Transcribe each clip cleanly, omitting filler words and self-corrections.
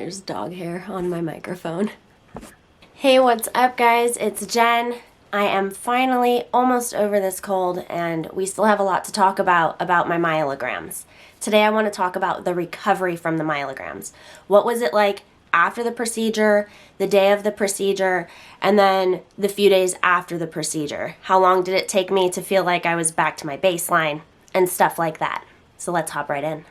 There's dog hair on my microphone. Hey, what's up guys? It's Jen. I am finally almost over this cold and we still have a lot to talk about my myelograms. Today I want to talk about the recovery from the myelograms. What was it like after the procedure, the day of the procedure, and then the few days after the procedure? How long did it take me to feel like I was back to my baseline and stuff like that? So let's hop right in.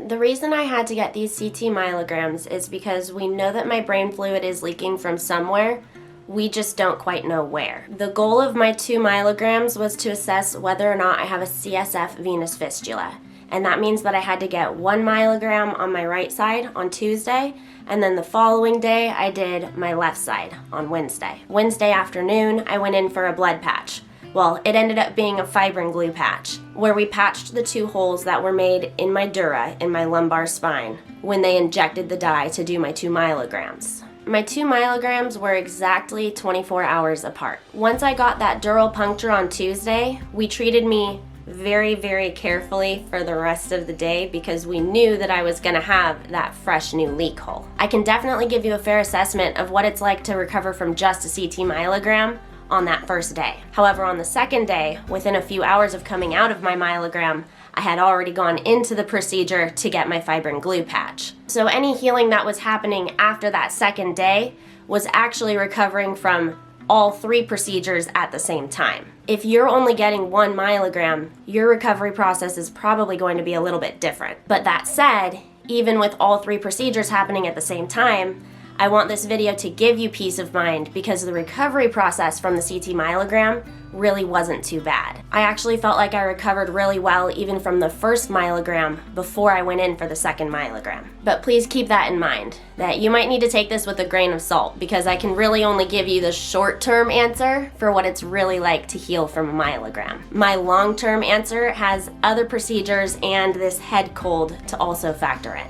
The reason I had to get these CT myelograms is because we know that my brain fluid is leaking from somewhere. We just don't quite know where. The goal of my 2 myelograms was to assess whether or not I have a CSF Venus fistula. And that means that I had to get 1 myelogram on my right side on Tuesday, and then the following day I did my left side on Wednesday. Wednesday afternoon I went in for a blood patch. Well, it ended up being a fibrin glue patch, where we patched the 2 holes that were made in my dura, in my lumbar spine, when they injected the dye to do my 2 myelograms. My 2 myelograms were exactly 24 hours apart. Once I got that dural puncture on Tuesday, we treated me very, very carefully for the rest of the day because we knew that I was gonna have that fresh new leak hole. I can definitely give you a fair assessment of what it's like to recover from just a CT myelogram on that first day. However, on the second day, within a few hours of coming out of my myelogram, I had already gone into the procedure to get my fibrin glue patch. So any healing that was happening after that second day was actually recovering from all 3 procedures at the same time. If you're only getting 1 myelogram, your recovery process is probably going to be a little bit different. But that said, even with all 3 procedures happening at the same time, I want this video to give you peace of mind because the recovery process from the CT myelogram really wasn't too bad. I actually felt like I recovered really well even from the first myelogram before I went in for the second myelogram. But please keep that in mind, that you might need to take this with a grain of salt because I can really only give you the short-term answer for what it's really like to heal from a myelogram. My long-term answer has other procedures and this head cold to also factor in.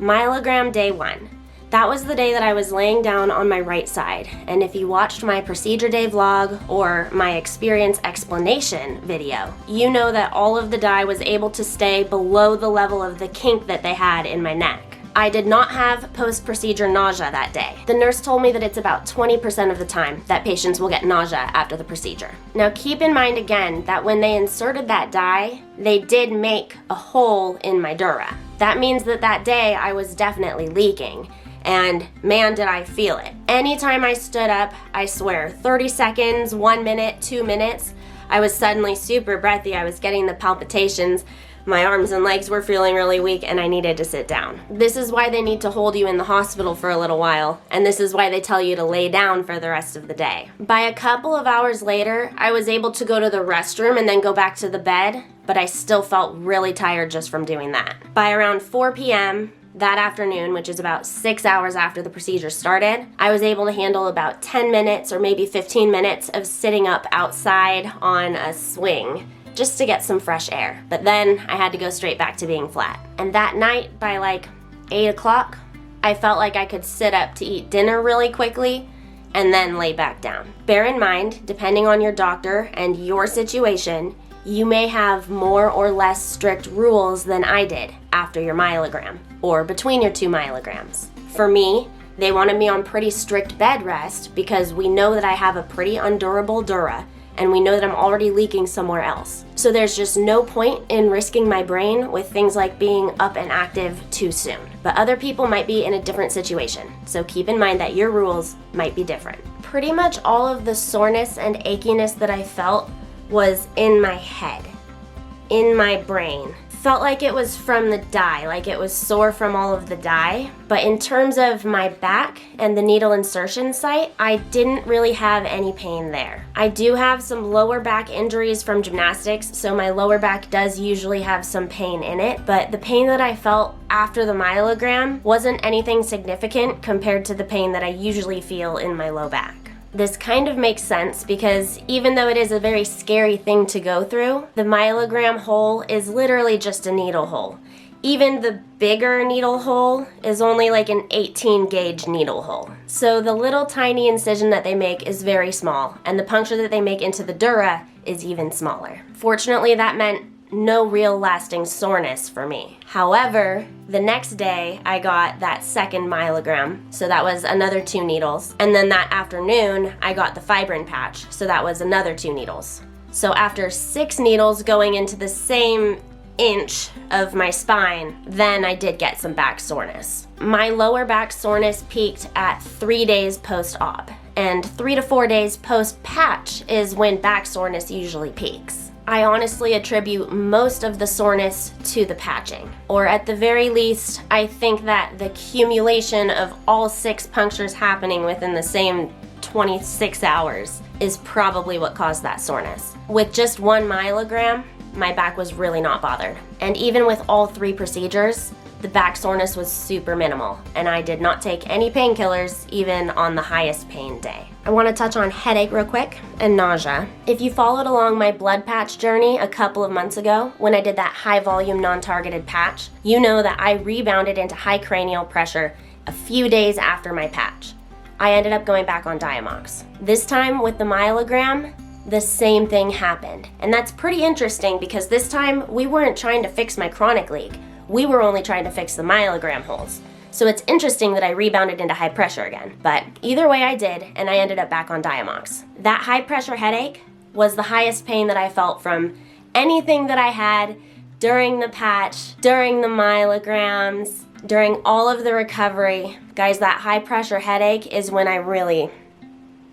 Myelogram day 1. That was the day that I was laying down on my right side, and if you watched my procedure day vlog or my experience explanation video, you know that all of the dye was able to stay below the level of the kink that they had in my neck. I did not have post-procedure nausea that day. The nurse told me that it's about 20% of the time that patients will get nausea after the procedure. Now keep in mind again that when they inserted that dye, they did make a hole in my dura. That means that that day I was definitely leaking. And man, did I feel it. Anytime I stood up, I swear, 30 seconds, 1 minute, 2 minutes, I was suddenly super breathy. I was getting the palpitations. My arms and legs were feeling really weak and I needed to sit down. This is why they need to hold you in the hospital for a little while, and this is why they tell you to lay down for the rest of the day. By a couple of hours later, I was able to go to the restroom and then go back to the bed, but I still felt really tired just from doing that. By around 4 p.m., that afternoon, which is about 6 hours after the procedure started, I was able to handle about 10 minutes or maybe 15 minutes of sitting up outside on a swing just to get some fresh air. But then I had to go straight back to being flat. And that night, by like 8 o'clock, I felt like I could sit up to eat dinner really quickly and then lay back down. Bear in mind, depending on your doctor and your situation, you may have more or less strict rules than I did after your myelogram or between your 2 myelograms. For me, they wanted me on pretty strict bed rest because we know that I have a pretty undurable dura and we know that I'm already leaking somewhere else. So there's just no point in risking my brain with things like being up and active too soon. But other people might be in a different situation, so keep in mind that your rules might be different. Pretty much all of the soreness and achiness that I felt was in my head, in my brain. Felt like it was from the dye, like it was sore from all of the dye. But in terms of my back and the needle insertion site, I didn't really have any pain there. I do have some lower back injuries from gymnastics, so my lower back does usually have some pain in it, but the pain that I felt after the myelogram wasn't anything significant compared to the pain that I usually feel in my low back. This kind of makes sense because even though it is a very scary thing to go through, the myelogram hole is literally just a needle hole. Even the bigger needle hole is only like an 18 gauge needle hole. So the little tiny incision that they make is very small, and the puncture that they make into the dura is even smaller. Fortunately, that meant no real lasting soreness for me. However, the next day I got that second myelogram, so that was another 2 needles. And then that afternoon I got the fibrin patch, so that was another 2 needles. So after 6 needles going into the same inch of my spine, then I did get some back soreness. My lower back soreness peaked at 3 days post-op, and 3 to 4 days post-patch is when back soreness usually peaks. I honestly attribute most of the soreness to the patching, or at the very least, I think that the accumulation of all 6 punctures happening within the same 26 hours is probably what caused that soreness. With just 1 myelogram, my back was really not bothered. And even with all 3 procedures, the back soreness was super minimal, and I did not take any painkillers even on the highest pain day. I want to touch on headache real quick and nausea. If you followed along my blood patch journey a couple of months ago when I did that high volume non-targeted patch, you know that I rebounded into high cranial pressure a few days after my patch. I ended up going back on Diamox. This time with the myelogram, the same thing happened. And that's pretty interesting because this time we weren't trying to fix my chronic leak. We were only trying to fix the myelogram holes. So it's interesting that I rebounded into high pressure again. But either way I did, and I ended up back on Diamox. That high pressure headache was the highest pain that I felt from anything that I had during the patch, during the myelograms, during all of the recovery. Guys, that high pressure headache is when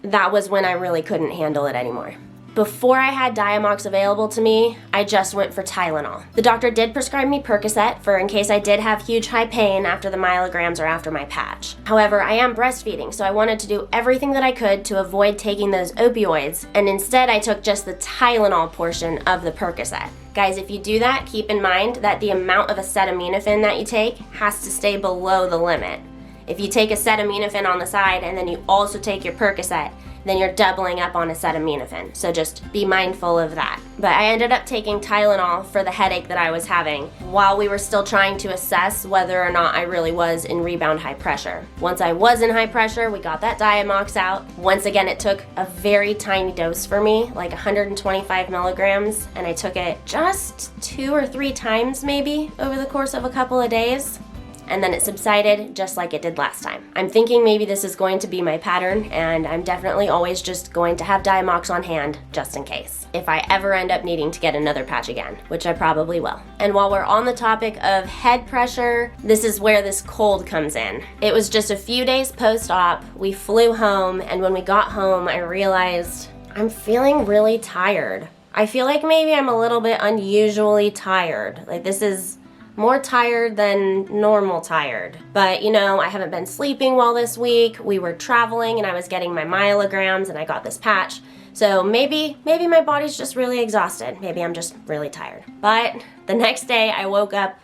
that was when I really couldn't handle it anymore. Before I had Diamox available to me, I just went for Tylenol. The doctor did prescribe me Percocet for in case I did have huge high pain after the myelograms or after my patch. However, I am breastfeeding, so I wanted to do everything that I could to avoid taking those opioids, and instead I took just the Tylenol portion of the Percocet. Guys, if you do that, keep in mind that the amount of acetaminophen that you take has to stay below the limit. If you take acetaminophen on the side and then you also take your Percocet, then you're doubling up on acetaminophen. So just be mindful of that. But I ended up taking Tylenol for the headache that I was having while we were still trying to assess whether or not I really was in rebound high pressure. Once I was in high pressure, we got that Diamox out. Once again, it took a very tiny dose for me, like 125 milligrams, and I took it just 2 or 3 times maybe over the course of a couple of days. And then it subsided just like it did last time. I'm thinking maybe this is going to be my pattern, and I'm definitely always just going to have Diamox on hand just in case, if I ever end up needing to get another patch again, which I probably will. And while we're on the topic of head pressure, this is where this cold comes in. It was just a few days post-op, we flew home, and when we got home, I realized I'm feeling really tired. I feel like maybe I'm a little bit unusually tired. Like this is more tired than normal tired. But you know, I haven't been sleeping well this week. We were traveling and I was getting my myelograms and I got this patch. So maybe my body's just really exhausted. Maybe I'm just really tired. But the next day I woke up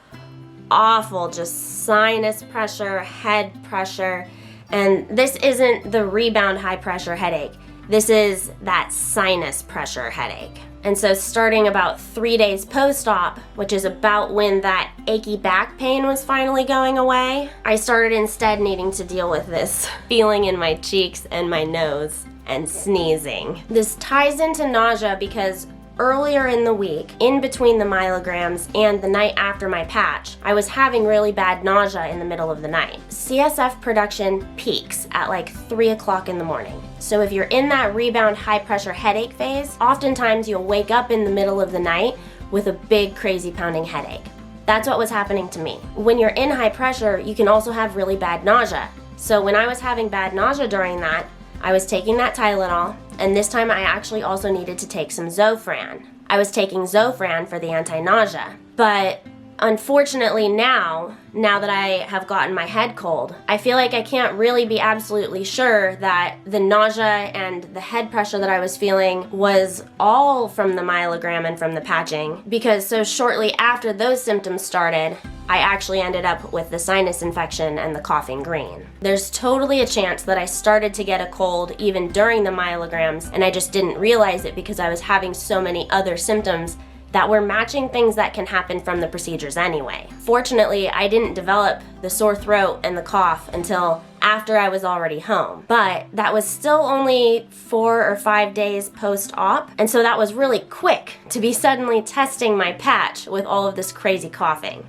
awful, just sinus pressure, head pressure. And this isn't the rebound high pressure headache. This is that sinus pressure headache. And so starting about 3 days post-op, which is about when that achy back pain was finally going away, I started instead needing to deal with this feeling in my cheeks and my nose and sneezing. This ties into nausea because earlier in the week, in between the myelograms and the night after my patch, I was having really bad nausea in the middle of the night. CSF production peaks at like 3 o'clock in the morning. So if you're in that rebound high pressure headache phase, oftentimes you'll wake up in the middle of the night with a big crazy pounding headache. That's what was happening to me. When you're in high pressure, you can also have really bad nausea. So when I was having bad nausea during that, I was taking that Tylenol, and this time I actually also needed to take some Zofran. I was taking Zofran for the anti-nausea, but unfortunately now that I have gotten my head cold, I feel like I can't really be absolutely sure that the nausea and the head pressure that I was feeling was all from the myelogram and from the patching, because so shortly after those symptoms started, I actually ended up with the sinus infection and the coughing green. There's totally a chance that I started to get a cold even during the myelograms, and I just didn't realize it because I was having so many other symptoms that were matching things that can happen from the procedures anyway. Fortunately, I didn't develop the sore throat and the cough until after I was already home, but that was still only 4 or 5 days post-op, and so that was really quick to be suddenly testing my patch with all of this crazy coughing.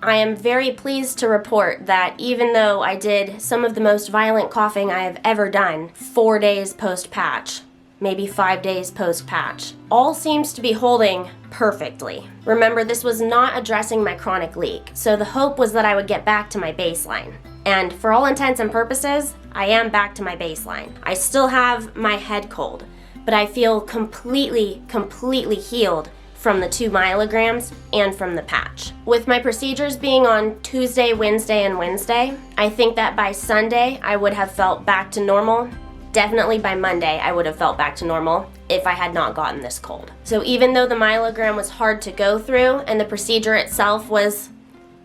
I am very pleased to report that even though I did some of the most violent coughing I have ever done 4 days post-patch, maybe 5 days post-patch, all seems to be holding perfectly. Remember, this was not addressing my chronic leak, so the hope was that I would get back to my baseline. And for all intents and purposes, I am back to my baseline. I still have my head cold, but I feel completely healed from the 2 myelograms and from the patch. With my procedures being on Tuesday, Wednesday, and Wednesday, I think that by Sunday I would have felt back to normal. Definitely by Monday I would have felt back to normal if I had not gotten this cold. So even though the myelogram was hard to go through and the procedure itself was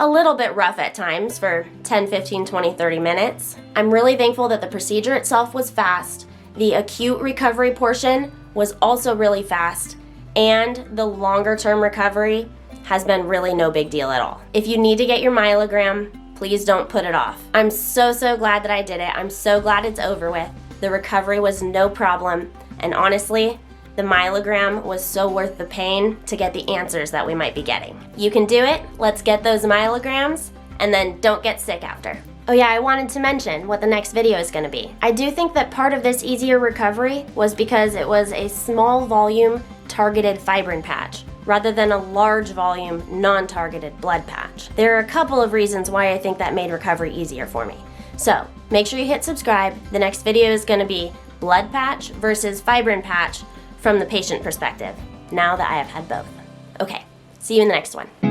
a little bit rough at times for 10, 15, 20, 30 minutes, I'm really thankful that the procedure itself was fast, the acute recovery portion was also really fast, and the longer term recovery has been really no big deal at all. If you need to get your myelogram, please don't put it off. I'm so glad that I did it. I'm so glad it's over with. The recovery was no problem, and honestly, the myelogram was so worth the pain to get the answers that we might be getting. You can do it. Let's get those myelograms, and then don't get sick after. Oh yeah, I wanted to mention what the next video is going to be. I do think that part of this easier recovery was because it was a small volume targeted fibrin patch rather than a large volume non-targeted blood patch. There are a couple of reasons why I think that made recovery easier for me. So make sure you hit subscribe. The next video is going to be blood patch versus fibrin patch from the patient perspective, now that I have had both. Okay, see you in the next one.